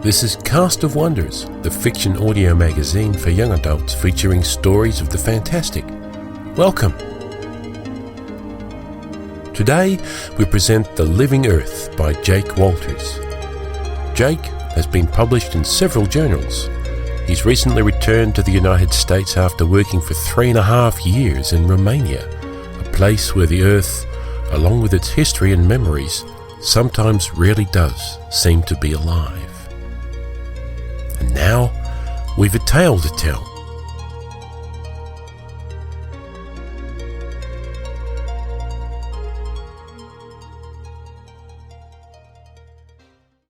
This is Cast of Wonders, the fiction audio magazine for young adults featuring stories of the fantastic. Welcome! Today we present The Living Earth by Jake Walters. Jake has been published in several journals. He's recently returned to the United States after working for 3.5 years in Romania, a place where the Earth, along with its history and memories, sometimes really does seem to be alive. And now, we've a tale to tell.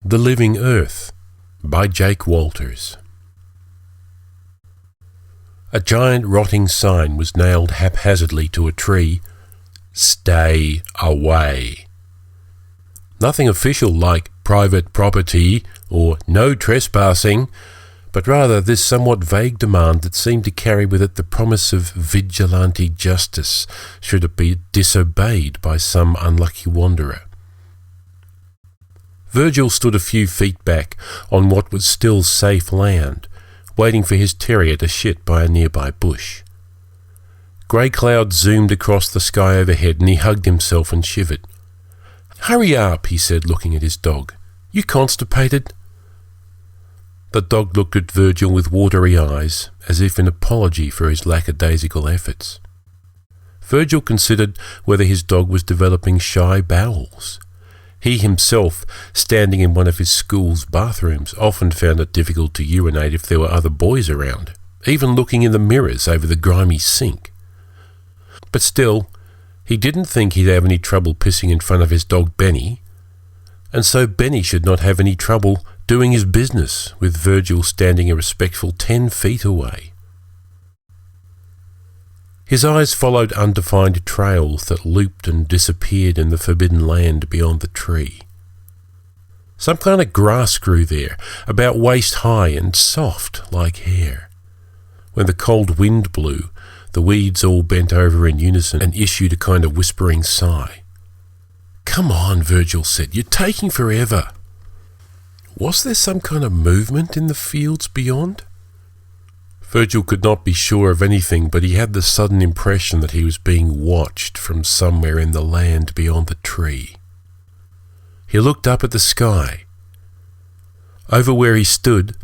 The Living Earth by Jake Walters. A giant rotting sign was nailed haphazardly to a tree. Stay away. Nothing official like private property or no trespassing, but rather this somewhat vague demand that seemed to carry with it the promise of vigilante justice should it be disobeyed by some unlucky wanderer. Virgil stood a few feet back on what was still safe land, waiting for his terrier to shit by a nearby bush. Grey clouds zoomed across the sky overhead and he hugged himself and shivered. "Hurry up," he said, looking at his dog. "You constipated?" The dog looked at Virgil with watery eyes, as if in apology for his lackadaisical efforts. Virgil considered whether his dog was developing shy bowels. He himself, standing in one of his school's bathrooms, often found it difficult to urinate if there were other boys around, even looking in the mirrors over the grimy sink. But still, he didn't think he'd have any trouble pissing in front of his dog Benny, and so Benny should not have any trouble doing his business with Virgil standing a respectful 10 feet away. His eyes followed undefined trails that looped and disappeared in the forbidden land beyond the tree. Some kind of grass grew there, about waist high and soft like hair. When the cold wind blew, the weeds all bent over in unison and issued a kind of whispering sigh. "Come on," Virgil said, "you're taking forever." Was there some kind of movement in the fields beyond? Virgil could not be sure of anything, but he had the sudden impression that he was being watched from somewhere in the land beyond the tree. He looked up at the sky. Over where he stood,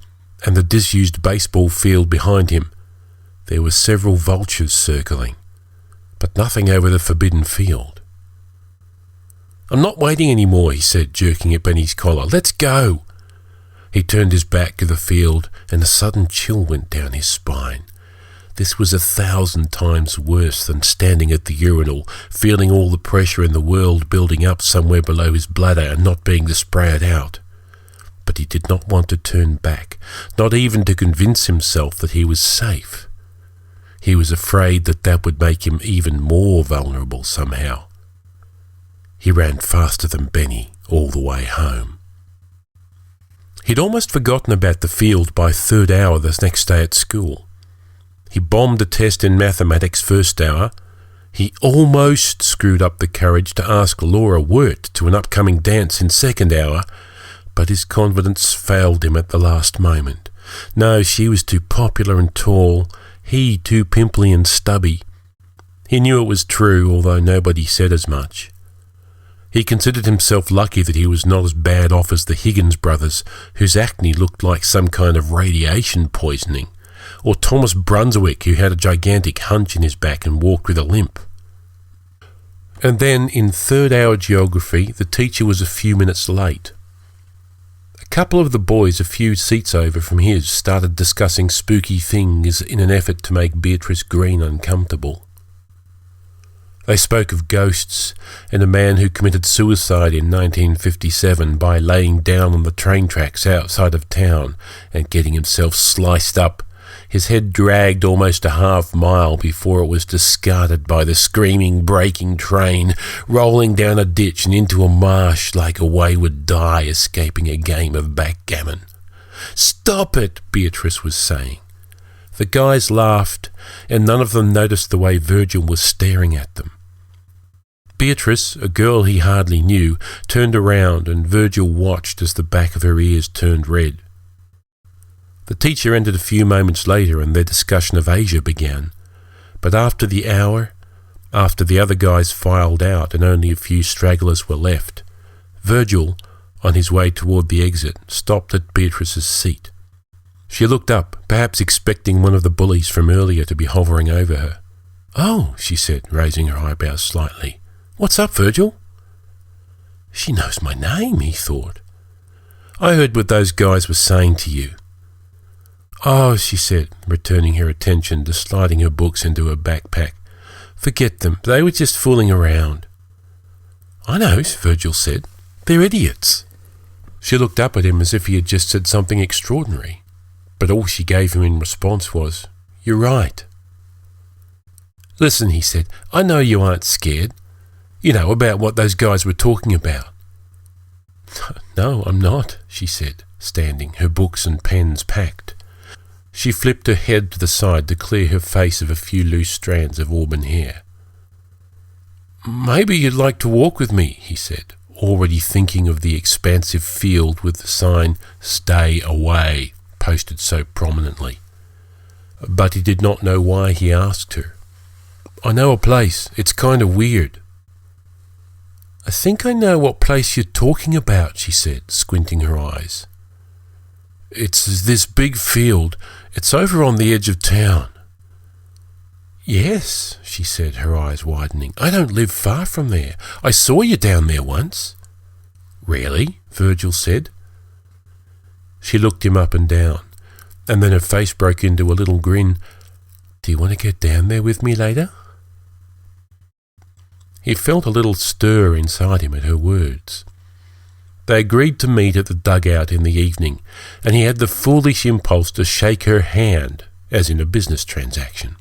and the disused baseball field behind him, there were several vultures circling, but nothing over the forbidden field. "I'm not waiting any more," he said, jerking at Benny's collar. "Let's go." He turned his back to the field, and a sudden chill went down his spine. This was 1,000 times worse than standing at the urinal, feeling all the pressure in the world building up somewhere below his bladder and not being to spray it out. But he did not want to turn back, not even to convince himself that he was safe. He was afraid that would make him even more vulnerable somehow. He ran faster than Benny all the way home. He'd almost forgotten about the field by third hour the next day at school. He bombed a test in mathematics first hour. He almost screwed up the courage to ask Laura Wirt to an upcoming dance in second hour, but his confidence failed him at the last moment. No, she was too popular and tall, he too pimply and stubby. He knew it was true, although nobody said as much. He considered himself lucky that he was not as bad off as the Higgins brothers, whose acne looked like some kind of radiation poisoning, or Thomas Brunswick, who had a gigantic hunch in his back and walked with a limp. And then, in third hour geography, the teacher was a few minutes late. A couple of the boys a few seats over from his started discussing spooky things in an effort to make Beatrice Green uncomfortable. They spoke of ghosts and a man who committed suicide in 1957 by laying down on the train tracks outside of town and getting himself sliced up, his head dragged almost a half-mile before it was discarded by the screaming, braking train, rolling down a ditch and into a marsh like a wayward die escaping a game of backgammon. "Stop it," Beatrice was saying. The guys laughed, and none of them noticed the way Virgil was staring at them. Beatrice, a girl he hardly knew, turned around and Virgil watched as the back of her ears turned red. The teacher entered a few moments later and their discussion of Asia began. But after the hour, after the other guys filed out and only a few stragglers were left, Virgil, on his way toward the exit, stopped at Beatrice's seat. She looked up, perhaps expecting one of the bullies from earlier to be hovering over her. "Oh," she said, raising her eyebrows slightly. "What's up, Virgil?" "She knows my name," he thought. "I heard what those guys were saying to you." "Oh," she said, returning her attention to sliding her books into her backpack. "Forget them. They were just fooling around." "I know," Virgil said. "They're idiots." She looked up at him as if he had just said something extraordinary, but all she gave him in response was, "You're right." "Listen," he said, "I know you aren't scared. You know, about what those guys were talking about." "No, I'm not," she said, standing, her books and pens packed. She flipped her head to the side to clear her face of a few loose strands of auburn hair. "Maybe you'd like to walk with me," he said, already thinking of the expansive field with the sign "Stay Away" posted so prominently. But he did not know why he asked her. "I know a place. It's kind of weird." "I think I know what place you're talking about," she said, squinting her eyes. "It's this big field. It's over on the edge of town." "Yes," she said, her eyes widening. "I don't live far from there. I saw you down there once." "Really?" Virgil said. She looked him up and down, and then her face broke into a little grin. "Do you want to get down there with me later?" He felt a little stir inside him at her words. They agreed to meet at the dugout in the evening, and he had the foolish impulse to shake her hand, as in a business transaction.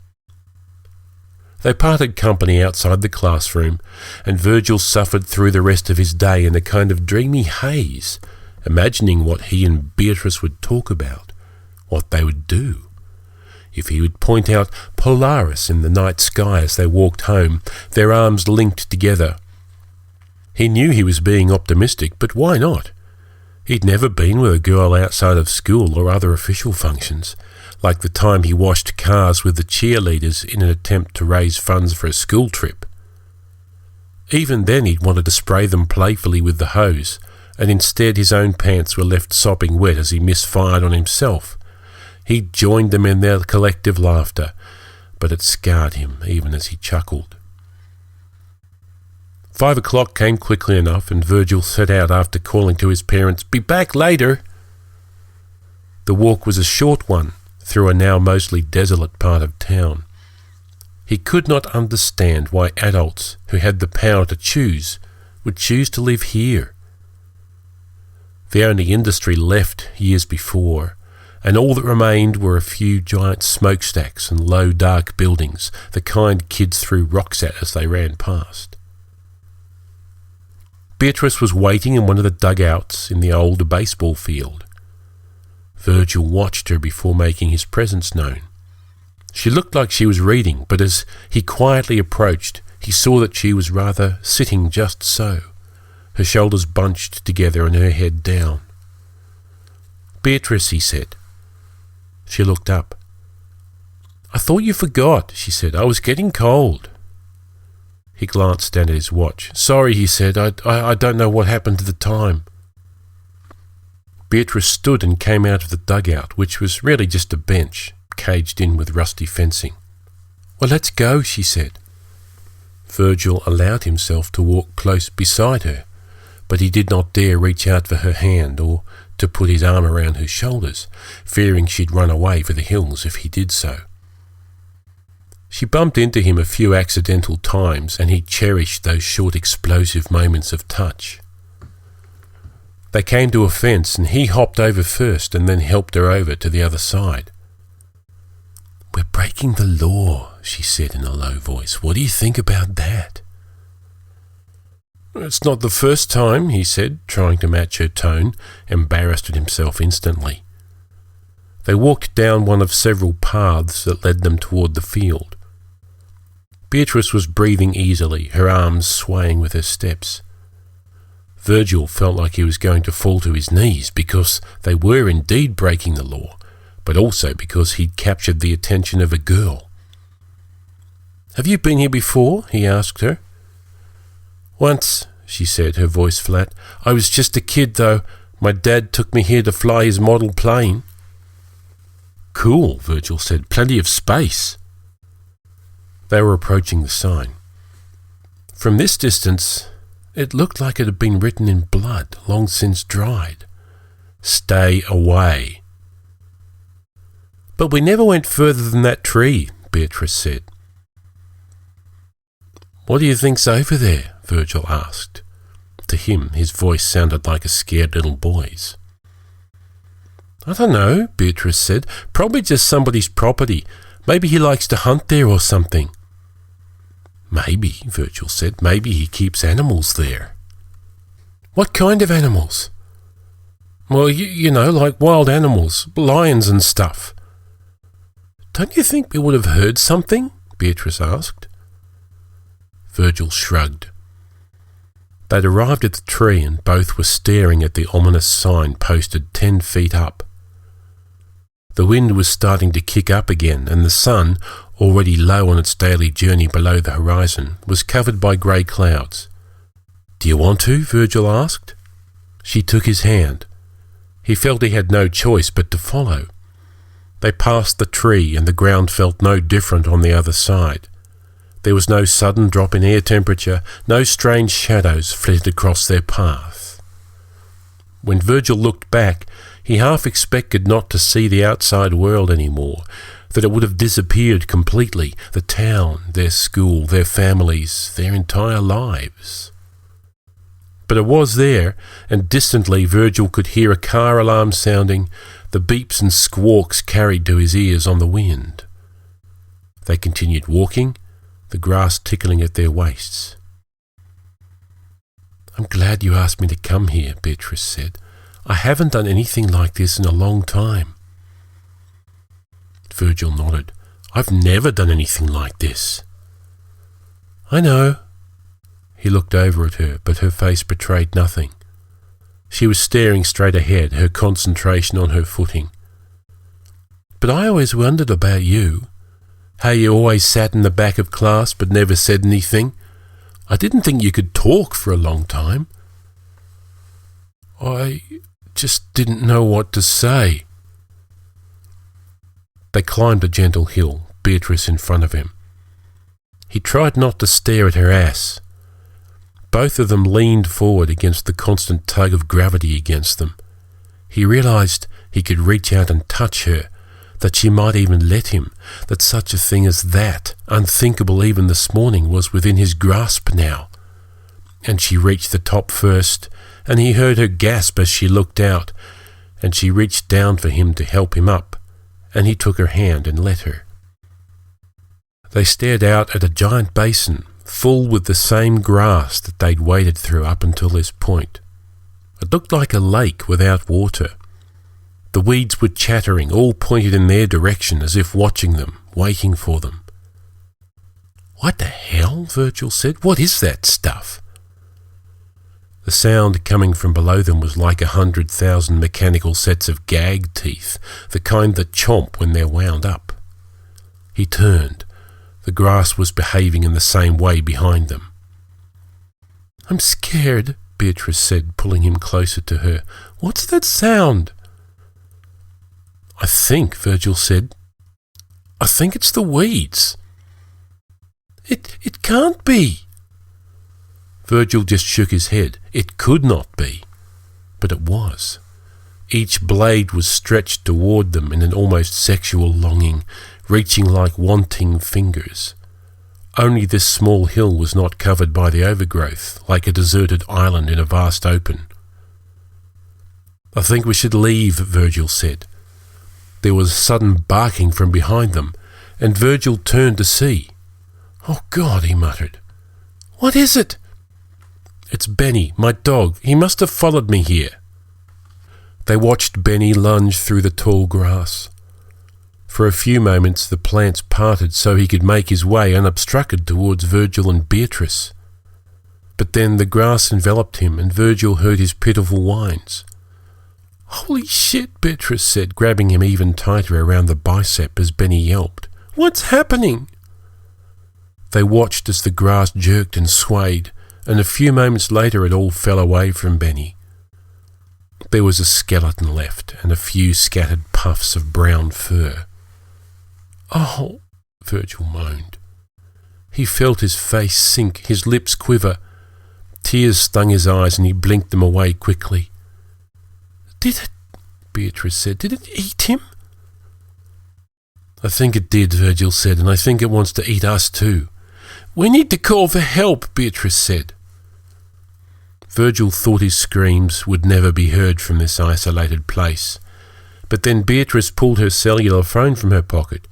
They parted company outside the classroom, and Virgil suffered through the rest of his day in a kind of dreamy haze, imagining what he and Beatrice would talk about, what they would do. If he would point out Polaris in the night sky as they walked home, their arms linked together. He knew he was being optimistic, but why not? He'd never been with a girl outside of school or other official functions, like the time he washed cars with the cheerleaders in an attempt to raise funds for a school trip. Even then he'd wanted to spray them playfully with the hose, and instead his own pants were left sopping wet as he misfired on himself. He joined them in their collective laughter, but it scarred him even as he chuckled. 5 o'clock came quickly enough, and Virgil set out after calling to his parents, "Be back later." The walk was a short one through a now mostly desolate part of town. He could not understand why adults who had the power to choose would choose to live here. The only industry left years before, and all that remained were a few giant smokestacks and low dark buildings, the kind kids threw rocks at as they ran past. Beatrice was waiting in one of the dugouts in the old baseball field. Virgil watched her before making his presence known. She looked like she was reading, but as he quietly approached, he saw that she was rather sitting just so, her shoulders bunched together and her head down. "Beatrice," he said. She looked up. "I thought you forgot," she said. "I was getting cold." He glanced down at his watch. "Sorry," he said. I don't know what happened to the time." Beatrice stood and came out of the dugout, which was really just a bench, caged in with rusty fencing. "Well, let's go," she said. Virgil allowed himself to walk close beside her, but he did not dare reach out for her hand or to put his arm around her shoulders, fearing she'd run away for the hills if he did so. She bumped into him a few accidental times, and he cherished those short explosive moments of touch. They came to a fence, and he hopped over first and then helped her over to the other side. "We're breaking the law," she said in a low voice. "What do you think about that?" "It's not the first time," he said, trying to match her tone, embarrassed at himself instantly. They walked down one of several paths that led them toward the field. Beatrice was breathing easily, her arms swaying with her steps. Virgil felt like he was going to fall to his knees because they were indeed breaking the law, but also because he'd captured the attention of a girl. "Have you been here before?" he asked her. "Once," she said, her voice flat. "I was just a kid, though. My dad took me here to fly his model plane." "Cool," Virgil said. "Plenty of space." They were approaching the sign. From this distance, it looked like it had been written in blood, long since dried. "Stay away." "But we never went further than that tree," Beatrice said. "What do you think's over there?" Virgil asked. To him, his voice sounded like a scared little boy's. "I don't know," Beatrice said. "Probably just somebody's property. Maybe he likes to hunt there or something." "Maybe," Virgil said. "Maybe he keeps animals there." "What kind of animals?" "Well, you know, like wild animals, lions and stuff." "Don't you think we would have heard something?" Beatrice asked. Virgil shrugged. They'd arrived at the tree and both were staring at the ominous sign posted 10 feet up. The wind was starting to kick up again, and the sun, already low on its daily journey below the horizon, was covered by grey clouds. "Do you want to?" Virgil asked. She took his hand. He felt he had no choice but to follow. They passed the tree, and the ground felt no different on the other side. There was no sudden drop in air temperature, no strange shadows flitted across their path. When Virgil looked back, he half expected not to see the outside world anymore, that it would have disappeared completely, the town, their school, their families, their entire lives. But it was there, and distantly Virgil could hear a car alarm sounding, the beeps and squawks carried to his ears on the wind. They continued walking, the grass tickling at their waists. "I'm glad you asked me to come here," Beatrice said. "I haven't done anything like this in a long time." Virgil nodded. "I've never done anything like this." "I know." He looked over at her, but her face betrayed nothing. She was staring straight ahead, her concentration on her footing. "But I always wondered about you. How you always sat in the back of class but never said anything. I didn't think you could talk for a long time." "I just didn't know what to say." They climbed a gentle hill, Beatrice in front of him. He tried not to stare at her ass. Both of them leaned forward against the constant tug of gravity against them. He realised he could reach out and touch her, that she might even let him, that such a thing as that, unthinkable even this morning, was within his grasp now. And she reached the top first, and he heard her gasp as she looked out, and she reached down for him to help him up, and he took her hand and let her. They stared out at a giant basin, full with the same grass that they'd waded through up until this point. It looked like a lake without water. The weeds were chattering, all pointed in their direction as if watching them, waiting for them. "What the hell?" Virgil said. "What is that stuff?" The sound coming from below them was like 100,000 mechanical sets of gag teeth, the kind that chomp when they're wound up. He turned. The grass was behaving in the same way behind them. "I'm scared," Beatrice said, pulling him closer to her. "What's that sound?" "I think," Virgil said, "I think it's the weeds." It can't be." Virgil just shook his head. It could not be. But it was. Each blade was stretched toward them in an almost sexual longing, reaching like wanting fingers. Only this small hill was not covered by the overgrowth, like a deserted island in a vast open. "I think we should leave," Virgil said. There was sudden barking from behind them, and Virgil turned to see. "Oh God," he muttered. "What is it?" "It's Benny, my dog. He must have followed me here." They watched Benny lunge through the tall grass. For a few moments the plants parted so he could make his way unobstructed towards Virgil and Beatrice. But then the grass enveloped him and Virgil heard his pitiful whines. "Holy shit," Beatrice said, grabbing him even tighter around the bicep as Benny yelped. "What's happening?" They watched as the grass jerked and swayed, and a few moments later it all fell away from Benny. There was a skeleton left and a few scattered puffs of brown fur. "Oh," Virgil moaned. He felt his face sink, his lips quiver. Tears stung his eyes and he blinked them away quickly. "Did it?" Beatrice said. "Did it eat him?" "I think it did," Virgil said, "and I think it wants to eat us too." "We need to call for help," Beatrice said. Virgil thought his screams would never be heard from this isolated place. But then Beatrice pulled her cellular phone from her pocket.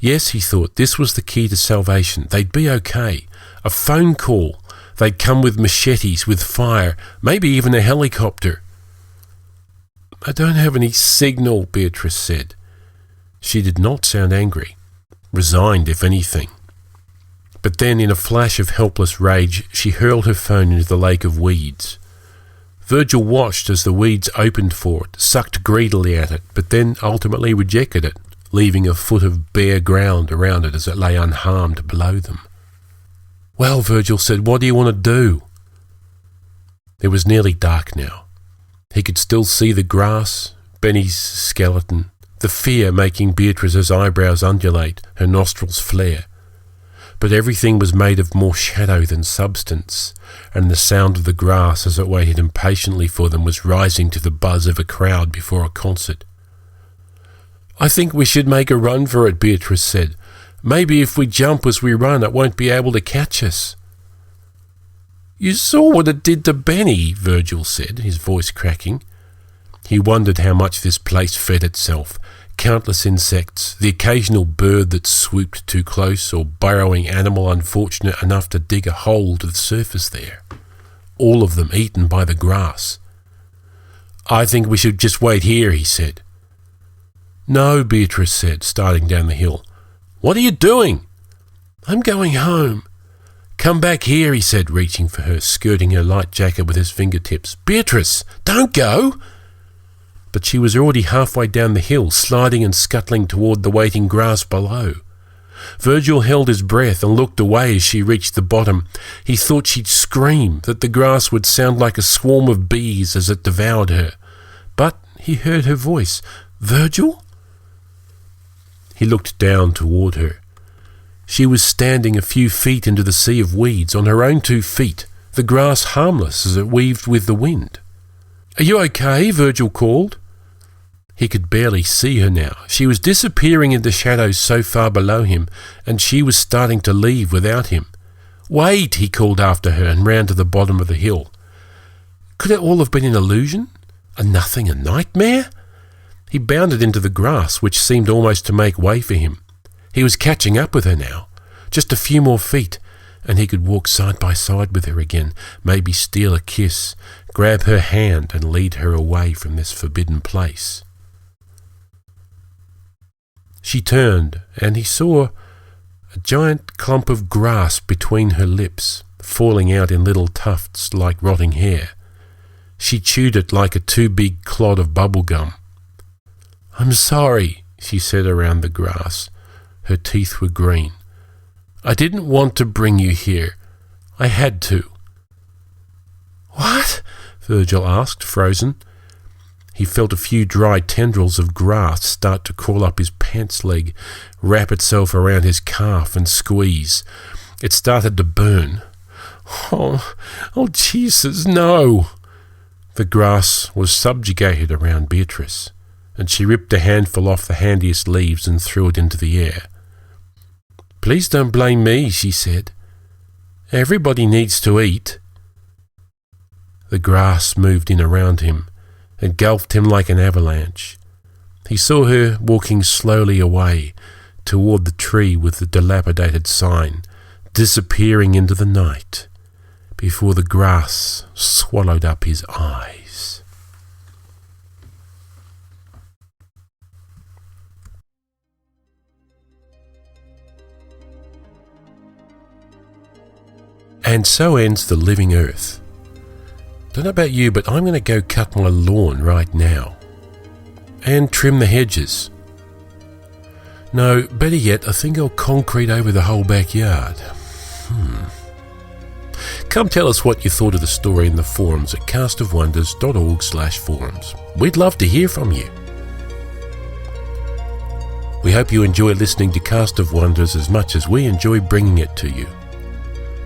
Yes, he thought, this was the key to salvation. They'd be okay. A phone call. They'd come with machetes, with fire, maybe even a helicopter. "I don't have any signal," Beatrice said. She did not sound angry. Resigned, if anything. But then, in a flash of helpless rage, she hurled her phone into the lake of weeds. Virgil watched as the weeds opened for it, sucked greedily at it, but then ultimately rejected it, leaving a foot of bare ground around it as it lay unharmed below them. "Well," Virgil said, "what do you want to do?" It was nearly dark now. He could still see the grass, Benny's skeleton, the fear making Beatrice's eyebrows undulate, her nostrils flare. But everything was made of more shadow than substance, and the sound of the grass as it waited impatiently for them was rising to the buzz of a crowd before a concert. "I think we should make a run for it," Beatrice said. "Maybe if we jump as we run, it won't be able to catch us." "You saw what it did to Benny," Virgil said, his voice cracking. He wondered how much this place fed itself. Countless insects, the occasional bird that swooped too close, or burrowing animal unfortunate enough to dig a hole to the surface there. All of them eaten by the grass. "I think we should just wait here," he said. "No," Beatrice said, starting down the hill. "What are you doing?" "I'm going home." "Come back here," he said, reaching for her, skirting her light jacket with his fingertips. "Beatrice, don't go!" But she was already halfway down the hill, sliding and scuttling toward the waiting grass below. Virgil held his breath and looked away as she reached the bottom. He thought she'd scream, that the grass would sound like a swarm of bees as it devoured her. But he heard her voice. "Virgil?" He looked down toward her. She was standing a few feet into the sea of weeds, on her own 2 feet, the grass harmless as it weaved with the wind. "Are you okay?" Virgil called. He could barely see her now. She was disappearing into shadows so far below him, and she was starting to leave without him. "Wait," he called after her and ran to the bottom of the hill. Could it all have been an illusion? A nightmare? He bounded into the grass, which seemed almost to make way for him. He was catching up with her now. Just a few more feet, and he could walk side by side with her again, maybe steal a kiss, grab her hand and lead her away from this forbidden place. She turned, and he saw a giant clump of grass between her lips, falling out in little tufts like rotting hair. She chewed it like a too big clod of bubble gum. "I'm sorry," she said around the grass. Her teeth were green. "I didn't want to bring you here. I had to." "What?" Virgil asked, frozen. He felt a few dry tendrils of grass start to crawl up his pants leg, wrap itself around his calf and squeeze. It started to burn. Oh, Jesus, no! The grass was subjugated around Beatrice, and she ripped a handful off the handiest leaves and threw it into the air. "Please don't blame me," she said. "Everybody needs to eat." The grass moved in around him, engulfed him like an avalanche. He saw her walking slowly away toward the tree with the dilapidated sign, disappearing into the night before the grass swallowed up his eyes. And so ends The Living Earth. Don't know about you, but I'm going to go cut my lawn right now. and trim the hedges. No, better yet, I think I'll concrete over the whole backyard. Come tell us what you thought of the story in the forums at castofwonders.org/forums. We'd love to hear from you. We hope you enjoy listening to Cast of Wonders as much as we enjoy bringing it to you.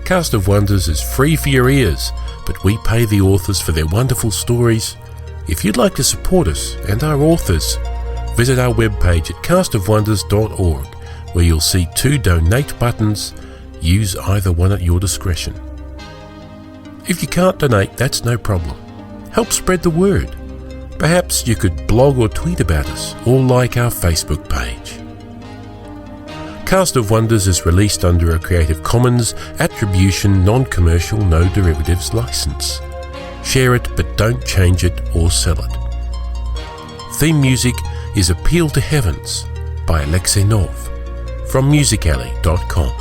Cast of Wonders is free for your ears, but we pay the authors for their wonderful stories. If you'd like to support us and our authors, visit our webpage at castofwonders.org, where you'll see 2 donate buttons. Use either one at your discretion. If you can't donate, that's no problem. Help spread the word. Perhaps you could blog or tweet about us, or like our Facebook page. Cast of Wonders is released under a Creative Commons Attribution Non-Commercial No Derivatives license. Share it, but don't change it or sell it. Theme music is Appeal to Heavens by Alexei Nov from musicalley.com.